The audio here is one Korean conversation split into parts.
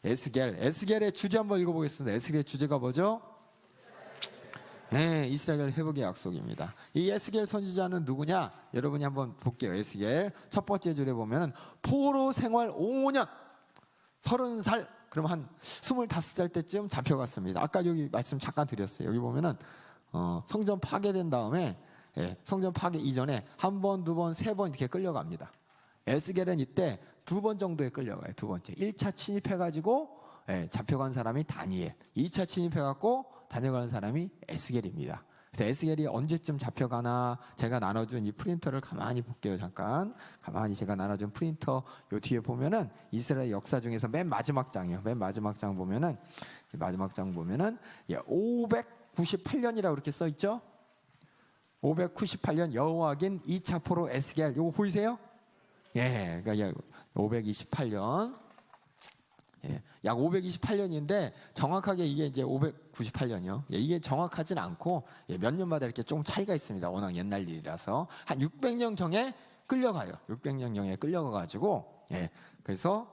에스겔의 주제 한번 읽어보겠습니다. 에스겔의 주제가 뭐죠? 네, 이스라엘 회복의 약속입니다. 이 에스겔 선지자는 누구냐? 여러분이 한번 볼게요. 에스겔 첫 번째 줄에 보면 포로 생활 5년 30살, 그럼 한 25살 때쯤 잡혀갔습니다. 아까 여기 말씀 잠깐 드렸어요. 여기 보면은 성전 파괴된 다음에 성전 파괴 이전에 한 번, 두 번, 세 번 이렇게 끌려갑니다. 에스겔은 이때 두 번 정도에 끌려가요. 두 번째 1차 침입해가지고 잡혀간 사람이 다니엘, 2차 침입해갖고 다녀가는 사람이 에스겔입니다. 그래서 에스겔이 언제쯤 잡혀가나 제가 나눠준 이 프린터를 가만히 볼게요. 잠깐 가만히 제가 나눠준 프린터 요 뒤에 보면은 이스라엘 역사 중에서 맨 마지막 장이요. 맨 마지막 장 보면은 598년이라고 이렇게 써 있죠. 598년 여호와긴 2차 포로 에스겔, 요거 보이세요? 예, 그러니까 528년. 예, 약 528년인데 정확하게 이게 이제 598년이요. 예, 이게 정확하진 않고 몇 년마다 이렇게 조금 차이가 있습니다. 워낙 옛날 일이라서 한 600년 경에 끌려가요. 600년 경에 끌려가가지고 그래서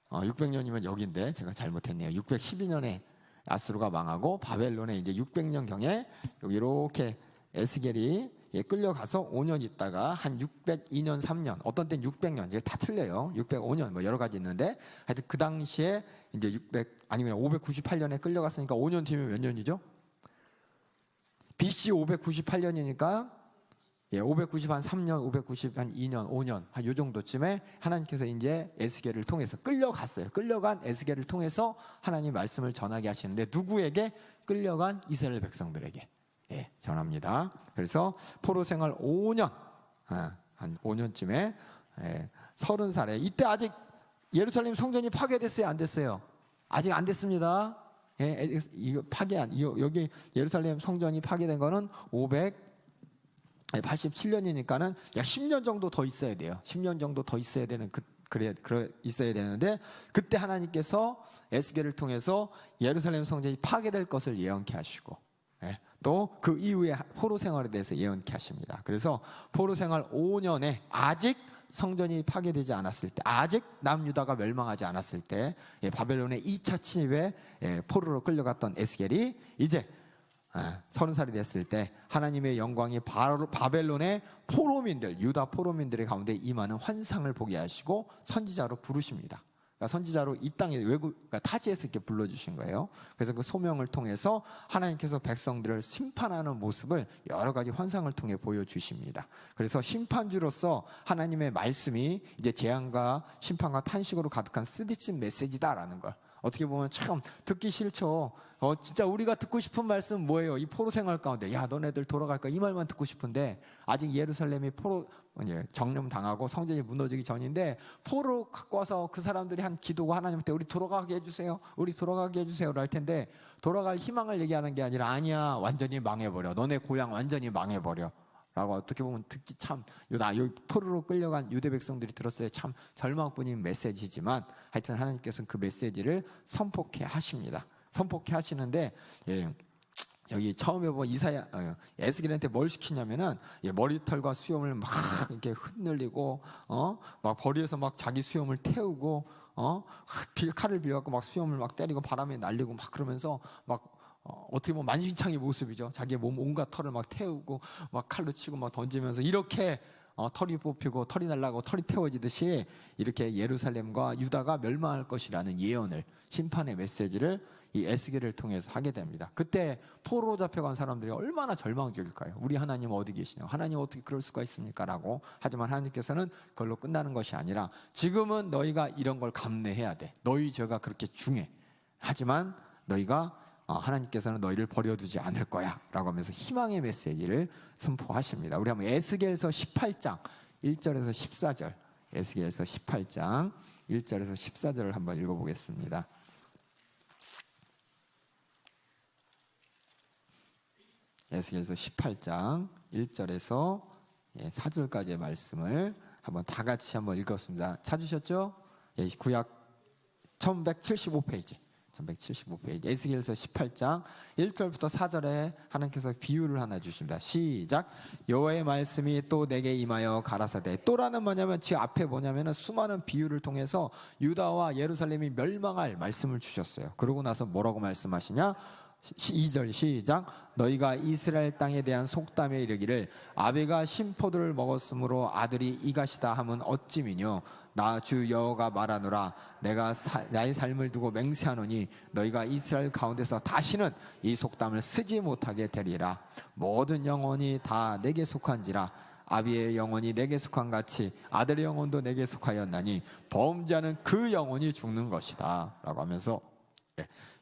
600년이면 여기인데 제가 잘못했네요. 612년에 아수르가 망하고 바벨론에 이제 600년 경에 여기 이렇게 에스겔이 끌려가서 5년 있다가 한 602년, 3년, 어떤 때는 600년, 이게 다 틀려요. 605년, 뭐 여러 가지 있는데, 하여튼 그 당시에 이제 아니면 598년에 끌려갔으니까 5년 뒤면 몇 년이죠? BC 598년이니까, 590한 3년, 590한 2년, 5년, 한 요 정도쯤에 하나님께서 이제 에스겔을 통해서 끌려갔어요. 끌려간 에스겔을 통해서 하나님 말씀을 전하게 하시는데, 누구에게? 끌려간 이스라엘 백성들에게. 전합니다. 그래서 포로 생활 5년, 한 5년쯤에 30살에 이때 아직 예루살렘 성전이 파괴됐어요, 안 됐어요? 아직 안 됐습니다. 이거 여기 예루살렘 성전이 파괴된 거는 587년이니까는 약 10년 정도 더 있어야 돼요. 10년 정도 더 있어야 되는 있어야 되는데 그때 하나님께서 에스겔을 통해서 예루살렘 성전이 파괴될 것을 예언케 하시고 또 그 이후에 포로 생활에 대해서 예언케 하십니다. 그래서 포로 생활 5년에 아직 성전이 파괴되지 않았을 때, 아직 남유다가 멸망하지 않았을 때, 바벨론의 2차 침입에 포로로 끌려갔던 에스겔이 이제 30살이 됐을 때 하나님의 영광이 바벨론의 포로민들, 유다 포로민들의 가운데 임하는 환상을 보게 하시고 선지자로 부르십니다. 선지자로 이 땅에 그러니까 타지에서 이렇게 불러주신 거예요. 그래서 그 소명을 통해서 하나님께서 백성들을 심판하는 모습을 여러 가지 환상을 통해 보여주십니다. 그래서 심판주로서 하나님의 말씀이 이제 재앙과 심판과 탄식으로 가득한 쓰디쓴 메시지다라는 걸 어떻게 보면 참 듣기 싫죠. 진짜 우리가 듣고 싶은 말씀은 뭐예요? 이 포로 생활 가운데 야 너네들 돌아갈까? 이 말만 듣고 싶은데 아직 예루살렘이 정령당하고 성전이 무너지기 전인데 포로 갖고 와서 그 사람들이 한 기도가 하나님한테 우리 돌아가게 해주세요. 우리 돌아가게 해주세요. 할 텐데 돌아갈 희망을 얘기하는 게 아니라 아니야 완전히 망해버려. 너네 고향 완전히 망해버려. 라고 어떻게 보면 듣기 참 여기 포로로 끌려간 유대 백성들이 들었어요. 참 절망뿐인 메시지지만 하여튼 하나님께서는 그 메시지를 선포케 하십니다. 선포케 하시는데 여기 처음에 보면 에스겔한테 뭘 시키냐면은 머리털과 수염을 막 이렇게 흩날리고 막 거리에서 막 자기 수염을 태우고 칼을 빌려갖고 막 수염을 막 때리고 바람에 날리고 막 그러면서 막 어떻게 보면 만신창이 모습이죠. 자기의 몸 온갖 털을 막 태우고 막 칼로 치고 막 던지면서 이렇게 털이 뽑히고 털이 날라가고 털이 태워지듯이 이렇게 예루살렘과 유다가 멸망할 것이라는 예언을 심판의 메시지를 이 에스겔을 통해서 하게 됩니다. 그때 포로로 잡혀간 사람들이 얼마나 절망적일까요? 우리 하나님 어디 계시냐고 하나님 어떻게 그럴 수가 있습니까? 라고 하지만 하나님께서는 그걸로 끝나는 것이 아니라 지금은 너희가 이런 걸 감내해야 돼. 너희 죄가 그렇게 중해. 하지만 너희가 하나님께서는 너희를 버려두지 않을 거야 라고 하면서 희망의 메시지를 선포하십니다. 우리 한번 에스겔서 18장 1절에서 14절 에스겔서 18장 1절에서 14절을 한번 읽어보겠습니다. 에스겔서 18장 1절에서 4절까지의 말씀을 한번 다 같이 한번 읽었습니다. 찾으셨죠? 구약 1175페이지 1175페이지 에스겔서 18장 1절부터 4절에 하나님께서 비유를 하나 주십니다. 시작. 여호와의 말씀이 또 내게 임하여 가라사대. 또라는 뭐냐면 지금 앞에 뭐냐면은 수많은 비유를 통해서 유다와 예루살렘이 멸망할 말씀을 주셨어요. 그러고 나서 뭐라고 말씀하시냐? 2절 시작. 너희가 이스라엘 땅에 대한 속담에 이르기를 아비가 신포도를 먹었으므로 아들이 이같이다 함은 어찌미뇨. 나 주 여호와가 말하노라. 내가 나의 삶을 두고 맹세하노니 너희가 이스라엘 가운데서 다시는 이 속담을 쓰지 못하게 되리라. 모든 영혼이 다 내게 속한지라. 아비의 영혼이 내게 속한 같이 아들의 영혼도 내게 속하였나니 범죄하는 그 영혼이 죽는 것이다 라고 하면서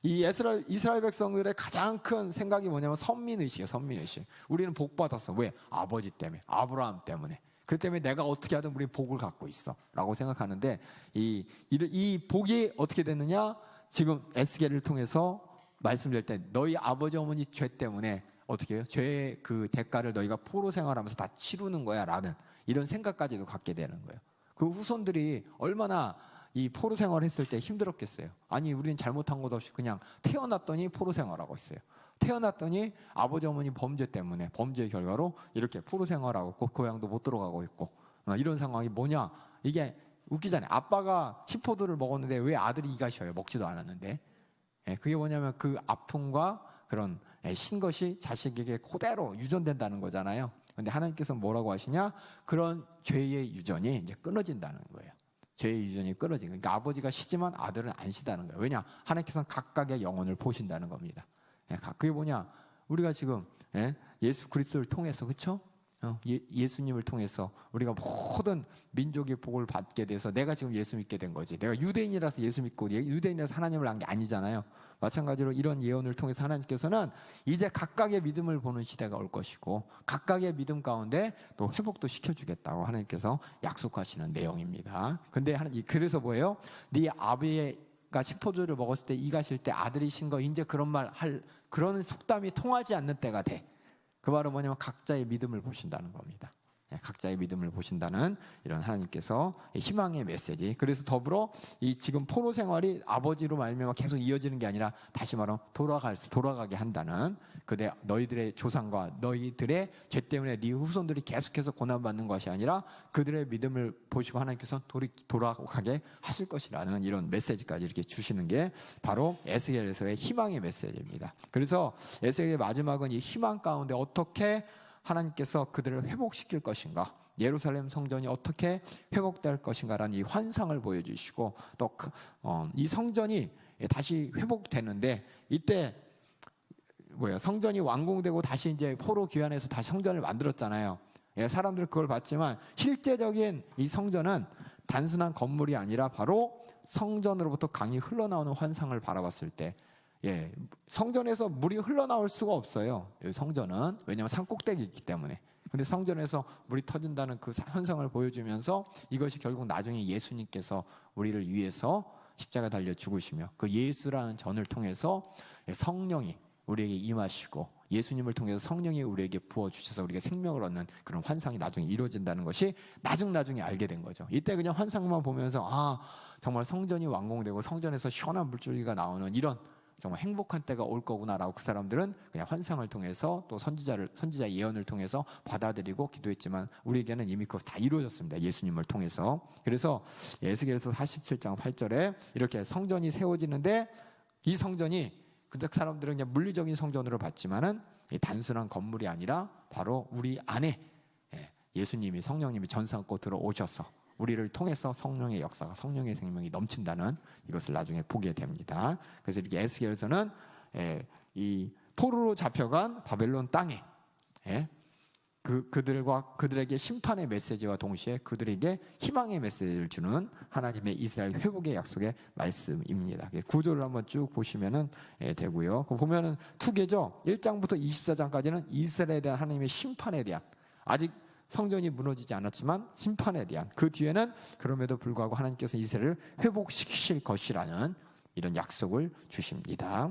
이 이스라엘 백성들의 가장 큰 생각이 뭐냐면 선민의식이에요. 선민의식. 우리는 복 받았어. 왜? 아버지 때문에, 아브라함 때문에. 그 때문에 내가 어떻게 하든 우리 복을 갖고 있어 라고 생각하는데 이 복이 어떻게 됐느냐? 지금 에스겔을 통해서 말씀드릴 때 너희 아버지 어머니 죄 때문에 어떻게 해요? 죄의 그 대가를 너희가 포로 생활하면서 다 치르는 거야 라는 이런 생각까지도 갖게 되는 거예요. 그 후손들이 얼마나 이 포로 생활을 했을 때 힘들었겠어요. 아니 우리는 잘못한 것도 없이 그냥 태어났더니 포로 생활하고 있어요. 태어났더니 아버지 어머니 범죄 때문에 범죄의 결과로 이렇게 포로 생활하고 있고 고향도 못 들어가고 있고 이런 상황이 뭐냐. 이게 웃기잖아요. 아빠가 시포도를 먹었는데 왜 아들이 이가셔요? 먹지도 않았는데. 그게 뭐냐면 그 아픔과 그런 신 것이 자식에게 그대로 유전된다는 거잖아요. 근데 하나님께서 뭐라고 하시냐? 그런 죄의 유전이 이제 끊어진다는 거예요. 죄의 유전이 끊어진 거예요. 그러니까 아버지가 시지만 아들은 안 시다는 거예요. 왜냐? 하나님께서는 각각의 영혼을 보신다는 겁니다. 그게 뭐냐? 우리가 지금 예수 그리스도를 통해서 그렇죠? 예수님을 통해서 우리가 모든 민족의 복을 받게 돼서 내가 지금 예수 믿게 된 거지. 내가 유대인이라서 예수 믿고 유대인이라서 하나님을 안 게 아니잖아요. 마찬가지로 이런 예언을 통해서 하나님께서는 이제 각각의 믿음을 보는 시대가 올 것이고 각각의 믿음 가운데 또 회복도 시켜주겠다고 하나님께서 약속하시는 내용입니다. 근데 그래서 뭐예요? 네 아비가 시포도를 먹었을 때 이가실 때 아들이신 거 이제 그런 말 할 그런 속담이 통하지 않는 때가 돼. 그 말은 뭐냐면 각자의 믿음을 보신다는 겁니다. 각자의 믿음을 보신다는 이런 하나님께서 희망의 메시지. 그래서 더불어 이 지금 포로 생활이 아버지로 말미암아 계속 이어지는 게 아니라 다시 말하면 돌아가게 한다는 그대 너희들의 조상과 너희들의 죄 때문에 네 후손들이 계속해서 고난받는 것이 아니라 그들의 믿음을 보시고 하나님께서 돌아가게 하실 것이라는 이런 메시지까지 이렇게 주시는 게 바로 에스겔에서의 희망의 메시지입니다. 그래서 에스겔의 마지막은 이 희망 가운데 어떻게 하나님께서 그들을 회복시킬 것인가, 예루살렘 성전이 어떻게 회복될 것인가라는 이 환상을 보여주시고 또 이 성전이 다시 회복되는데 이때 성전이 완공되고 다시 이제 포로 귀환해서 다시 성전을 만들었잖아요. 사람들은 그걸 봤지만 실제적인 이 성전은 단순한 건물이 아니라 바로 성전으로부터 강이 흘러나오는 환상을 바라봤을 때 성전에서 물이 흘러나올 수가 없어요. 성전은 왜냐하면 산꼭대기 있기 때문에. 근데 성전에서 물이 터진다는 그 현상을 보여주면서 이것이 결국 나중에 예수님께서 우리를 위해서 십자가 달려 죽으시며 그 예수라는 전을 통해서 성령이 우리에게 임하시고 예수님을 통해서 성령이 우리에게 부어주셔서 우리가 생명을 얻는 그런 환상이 나중에 이루어진다는 것이 나중에 알게 된 거죠. 이때 그냥 환상만 보면서 정말 성전이 완공되고 성전에서 시원한 물줄기가 나오는 이런 정말 행복한 때가 올 거구나라고 그 사람들은 그냥 환상을 통해서 또 선지자 예언을 통해서 받아들이고 기도했지만 우리에게는 이미 그것 다 이루어졌습니다. 예수님을 통해서. 그래서 에스겔서 47장 8절에 이렇게 성전이 세워지는데 이 성전이 그 사람들은 그냥 물리적인 성전으로 봤지만은 단순한 건물이 아니라 바로 우리 안에 예수님이 성령님이 전삼고 들어오셔서 우리를 통해서 성령의 역사가 성령의 생명이 넘친다는 이것을 나중에 보게 됩니다. 그래서 이렇게 에스겔서는 이 포로로 잡혀간 바벨론 땅에 그들에게 심판의 메시지와 동시에 그들에게 희망의 메시지를 주는 하나님의 이스라엘 회복의 약속의 말씀입니다. 구조를 한번 쭉 보시면 되고요. 보면은 두 개죠. 1장부터 24장까지는 이스라엘에 대한 하나님의 심판에 대한 아직 성전이 무너지지 않았지만 심판에 대한 그 뒤에는 그럼에도 불구하고 하나님께서 이스라엘을 회복시키실 것이라는 이런 약속을 주십니다.